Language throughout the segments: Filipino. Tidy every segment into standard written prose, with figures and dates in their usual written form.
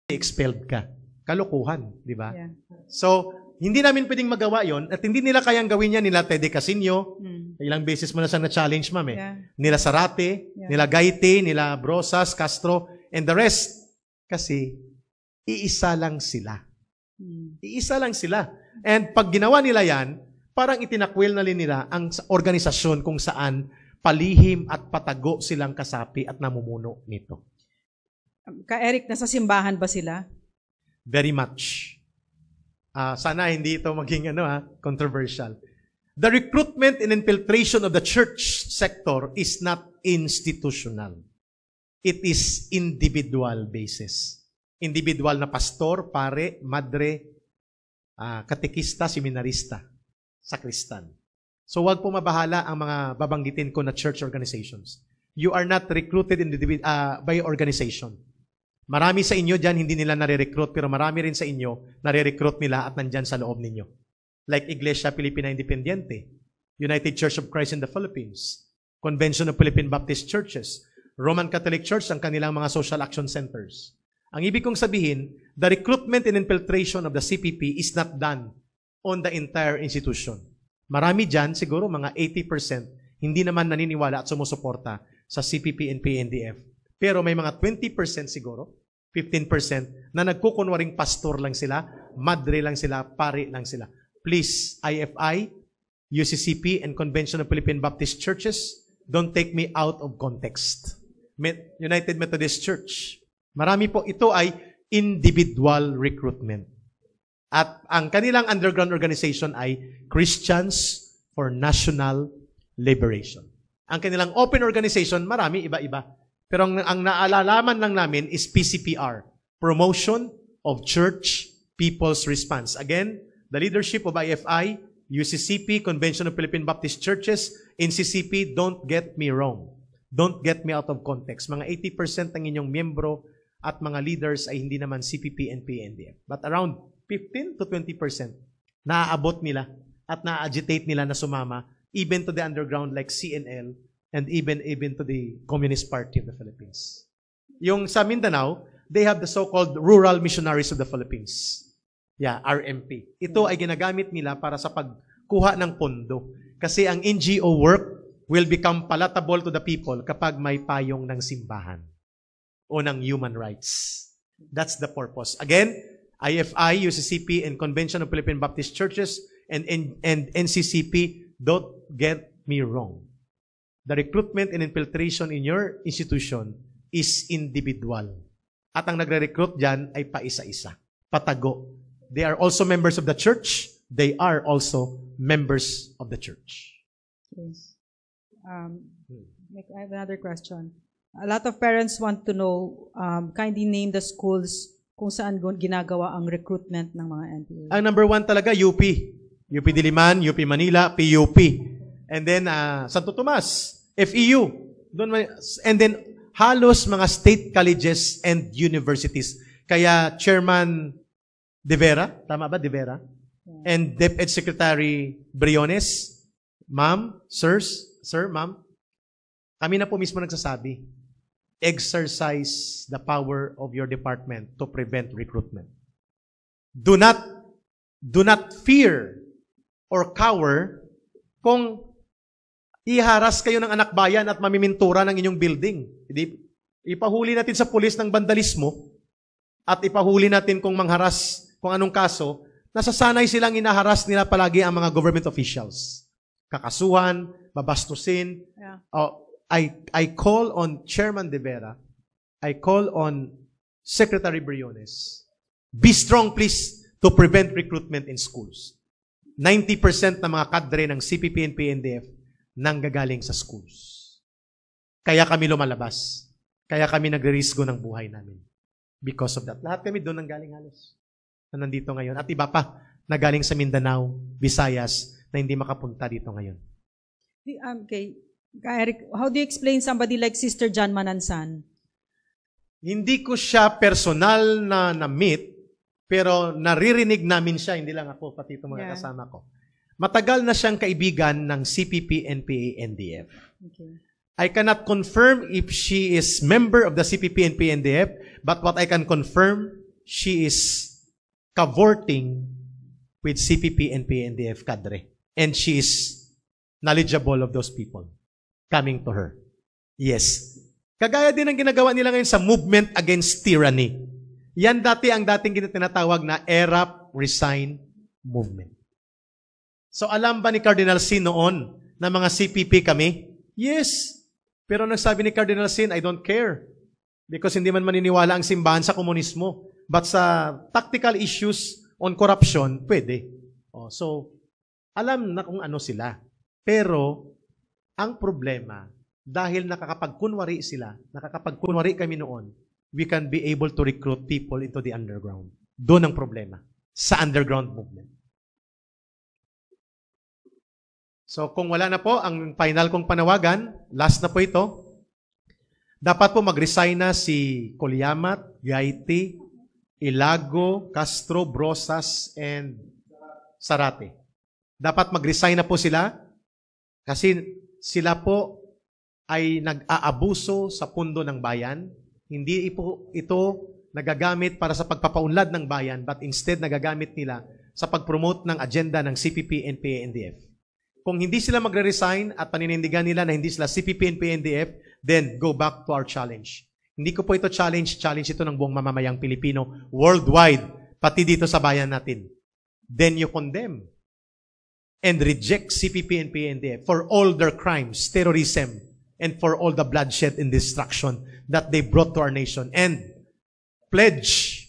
Expelled ka. Kalokohan, di ba? Yeah. So, hindi namin pwedeng magawa yon at hindi nila kayang gawin yan nila Tede Casino. Ilang beses mo na siyang na-challenge, ma'am eh. Yeah. Nila Zarate, Yeah. nila Gaite, nila Brosas, Castro, and the rest. Kasi, iisa lang sila. Iisa lang sila. And pag ginawa nila yan, parang itinakwil na rin nila ang organisasyon kung saan palihim at patago silang kasapi at namumuno nito. Ka-Eric, nasa simbahan ba sila? Very much. Sana hindi ito maging controversial. The recruitment and infiltration of the church sector is not institutional. It is individual basis. Individual na pastor, pare, madre, katekista, seminarista, sakristan. So wag po mabahala ang mga babanggitin ko na church organizations. You are not recruited by organization. Marami sa inyo dyan, hindi nila nare-recruit, pero marami rin sa inyo, nare-recruit nila at nandyan sa loob ninyo. Like Iglesia Filipina Independiente, United Church of Christ in the Philippines, Convention of Philippine Baptist Churches, Roman Catholic Church, ang kanilang mga social action centers. Ang ibig kong sabihin, the recruitment and infiltration of the CPP is not done on the entire institution. Marami dyan, siguro mga 80%, hindi naman naniniwala at sumusuporta sa CPP and PNDF. Pero may mga 20% siguro, 15% na nagkukunwaring pastor lang sila, madre lang sila, pare lang sila. Please, IFI, UCCP, and Convention of Philippine Baptist Churches, don't take me out of context. United Methodist Church. Marami po, ito ay individual recruitment. At ang kanilang underground organization ay Christians for National Liberation. Ang kanilang open organization, marami, iba-iba. Pero ang naalalaman lang namin is PCPR, Promotion of Church People's Response. Again, the leadership of IFI, UCCP, Convention of Philippine Baptist Churches, NCCP, don't get me wrong. Don't get me out of context. Mga 80% ng inyong miyembro at mga leaders ay hindi naman CPP and PNDF. But around 15 to 20% naaabot nila at na-agitate nila na sumama even to the underground like CNL and even to the Communist Party of the Philippines. Yung sa Mindanao, they have the so-called Rural Missionaries of the Philippines. Yeah, RMP. Ito ay ginagamit nila para sa pagkuha ng pondo. Kasi ang NGO work will become palatable to the people kapag may payong ng simbahan o ng human rights. That's the purpose. Again, IFI, UCCP, and Convention of Philippine Baptist Churches and NCCP, don't get me wrong. The recruitment and infiltration in your institution is individual. At ang nagre-recruit dyan ay paisa-isa. Patago. They are also members of the church. They are also members of the church. Yes. I have another question. A lot of parents want to know, kindly name the schools kung saan ginagawa ang recruitment ng mga NPA. Ang number one talaga, UP. UP Diliman, UP Manila, PUP. And then, Santo Tomas, FEU. And then, halos mga state colleges and universities. Kaya, Chairman De Vera, tama ba, De Vera? Yeah. And DepEd Secretary Briones, ma'am, sir, ma'am, kami na po mismo nagsasabi, exercise the power of your department to prevent recruitment. Do not fear or cower kung iharas kayo ng anak bayan at mamimintura ng inyong building. Ipahuli natin sa pulis ng vandalismo at ipahuli natin kung mangharas, kung anong kaso, nasasanay silang inaharas nila palagi ang mga government officials. Kakasuhan, babastusin. Yeah. I call on Chairman De Vera, I call on Secretary Briones, be strong please to prevent recruitment in schools. 90% ng mga kadre ng CPP and PNDF nanggagaling sa schools. Kaya kami lumalabas. Kaya kami nagre-risgo ng buhay namin. Because of that. Lahat kami doon nanggaling halos. Na nandito ngayon. At iba pa, nagaling sa Mindanao, Visayas, na hindi makapunta dito ngayon. Okay. Eric, how do you explain somebody like Sister John Manansan? Hindi ko siya personal na meet, pero naririnig namin siya, hindi lang ako, pati itong mga kasama ko. Matagal na siyang kaibigan ng CPP, NPA, NDF. Okay. I cannot confirm if she is member of the CPP, NPA, NDF, but what I can confirm, she is cavorting with CPP, NPA, NDF cadre. And she is knowledgeable of those people coming to her. Yes. Kagaya din ang ginagawa nila ngayon sa movement against tyranny. Yan dati ang dating tinatawag na ERAP Resign Movement. So alam ba ni Cardinal Sin noon na mga CPP kami? Yes. Pero nagsabi ni Cardinal Sin, I don't care. Because hindi man maniniwala ang simbahan sa komunismo. But sa tactical issues on corruption, pwede. So, alam na kung ano sila. Pero, ang problema, dahil nakakapagkunwari sila, nakakapagkunwari kami noon, we can be able to recruit people into the underground. Doon ang problema. Sa underground movement. So, kung wala na po, ang final kong panawagan, last na po ito, dapat po mag-resign na si Colyamat, Gaiti, Ilago, Castro, Brosas, and Sarate. Dapat mag-resign na po sila kasi sila po ay nag-aabuso sa pundo ng bayan. Hindi po ito nagagamit para sa pagpapaunlad ng bayan, but instead nagagamit nila sa pag-promote ng agenda ng CPP, NPA, NDF. Kung hindi sila magre-resign at paninindigan nila na hindi sila CPP, NPA, NDF, then go back to our challenge. Hindi ko po ito challenge ito ng buong mamamayang Pilipino worldwide, pati dito sa bayan natin. Then you condemn and reject CPP, NPA, NDF for all their crimes, terrorism, and for all the bloodshed and destruction that they brought to our nation. And pledge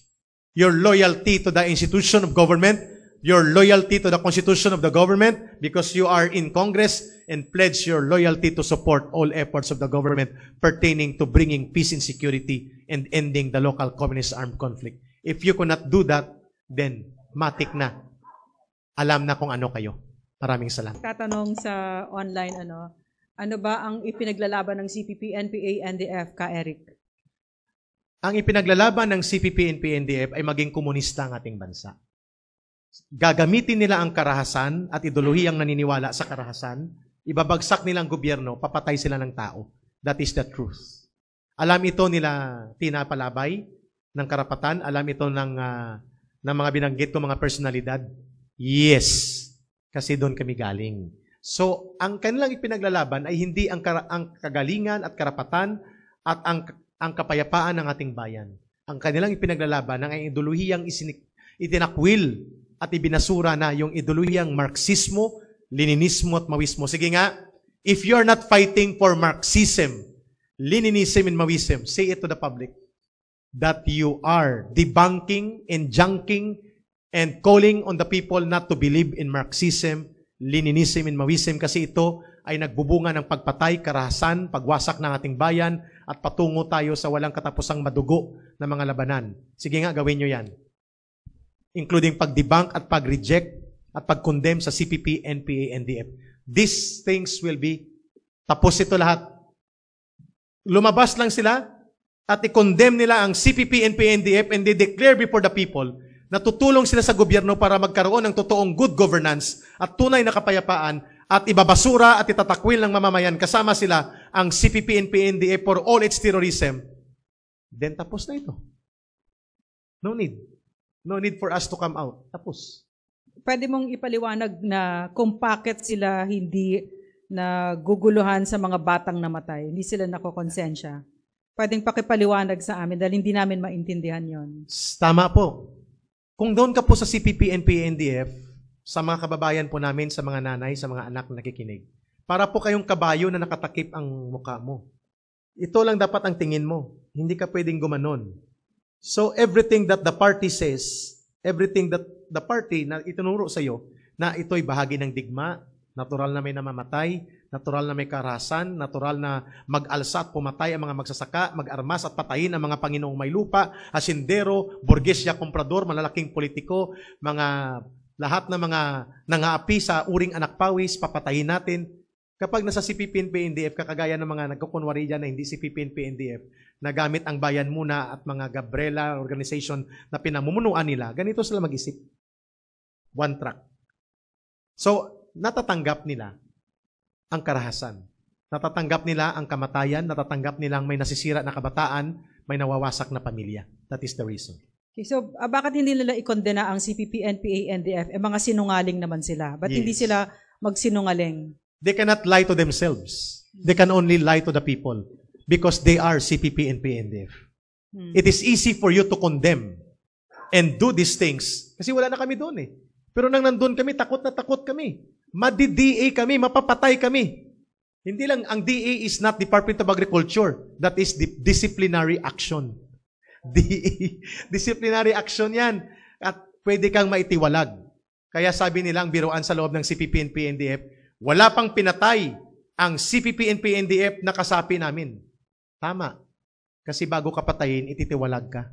your loyalty to the institution of government, your loyalty to the constitution of the government because you are in Congress, and pledge your loyalty to support all efforts of the government pertaining to bringing peace and security and ending the local communist armed conflict. If you cannot do that, then matik na. Alam na kung ano kayo. Maraming salamat. Tatanong sa online, ano ba ang ipinaglalaban ng CPP, NPA, NDF, ka Eric? Ang ipinaglalaban ng CPP, NPA, NDF ay maging komunista ang ating bansa. Gagamitin nila ang karahasan at ideolohiyang naniniwala sa karahasan, ibabagsak nila ang gobyerno, papatay sila ng tao. That is the truth. Alam ito nila Tina Palabay ng karapatan, alam ito ng mga binanggit ko mga personalidad. Yes, kasi doon kami galing. So, ang kanilang ipinaglalaban ay hindi ang kagalingan at karapatan at ang kapayapaan ng ating bayan. Ang kanilang ipinaglalaban ang ideolohiyang itinakwil at ibinasura na yung ideolohiyang Marxismo, Leninismo at Maoismo. Sige nga, if you're not fighting for Marxism, Leninism and Maoism, say it to the public that you are debunking and junking and calling on the people not to believe in Marxism, Leninism and Maoism kasi ito ay nagbubunga ng pagpatay, karahasan, pagwasak ng ating bayan at patungo tayo sa walang katapusang madugo na mga labanan. Sige nga, gawin nyo yan. Including pag-debunk at pag-reject at pag-condemn sa CPP, NPA, NDF. These things will be, tapos ito lahat. Lumabas lang sila at i-condemn nila ang CPP, NPA, NDF and they declare before the people na tutulong sila sa gobyerno para magkaroon ng totoong good governance at tunay na kapayapaan at ibabasura at itatakwil ng mamamayan kasama sila ang CPP, NPA, NDF for all its terrorism. Then tapos na ito. No need. No need for us to come out. Tapos. Pwede mong ipaliwanag na kung bakit sila hindi naguguluhan sa mga batang namatay, hindi sila nakokonsensya. Pwedeng pakipaliwanag sa amin dahil hindi namin maintindihan yon. Tama po. Kung doon ka po sa CPP, NPA, NDF, sa mga kababayan po namin, sa mga nanay, sa mga anak na nakikinig, para po kayong kabayo na nakatakip ang mukha mo. Ito lang dapat ang tingin mo. Hindi ka pwedeng gumanon. So everything that the party says, everything that the party na itinuro sa iyo, na ito'y bahagi ng digma, natural na may namamatay, natural na may karahasan, natural na mag-alsa at pumatay ang mga magsasaka, mag-armas at patayin ang mga Panginoong may lupa, asindero, borgesya, komprador, malalaking politiko, lahat ng mga nangaapi sa uring anak pawis, papatayin natin. Kapag nasa CPP, NPA, NDF, kakagaya ng mga nagkukunwari dyan na hindi CPP, NPA, NDF, nagamit ang bayan muna at mga Gabriela organization na pinamumunuan nila, ganito sila mag-isip. One track. So, natatanggap nila ang karahasan. Natatanggap nila ang kamatayan, natatanggap nilang may nasisira na kabataan, may nawawasak na pamilya. That is the reason. Okay, so, bakit hindi nila ikondena ang CPP, NPA, NDF? Mga sinungaling naman sila. Ba't hindi Yes. sila magsinungaling? They cannot lie to themselves. They can only lie to the people because they are CPP, NPA, NDF. It is easy for you to condemn and do these things kasi wala na kami doon eh. Pero nang nandun kami, takot na takot kami. Madi-DA kami, mapapatay kami. Hindi lang, ang DA is not Department of Agriculture. That is the disciplinary action. DA, disciplinary action yan. At pwede kang maitiwalag. Kaya sabi nilang biruan sa loob ng CPP and PNDF, wala pang pinatay ang CPP and PNDF na kasapi namin. Tama. Kasi bago ka patayin, ititiwalag ka.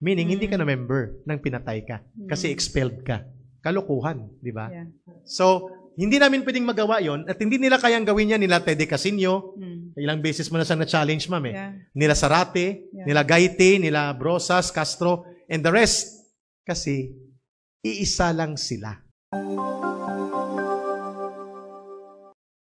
Meaning, hindi ka na member ng pinatay ka. Kasi expelled ka. Kalokohan, di ba? Yeah. So, hindi namin pwedeng magawa yon at hindi nila kayang gawin yan nila Tede Casino. Ilang beses mo na siyang na-challenge, ma'am eh. Yeah. Nila Zarate, nila Gaite, nila Brosas, Castro, and the rest. Kasi, iisa lang sila.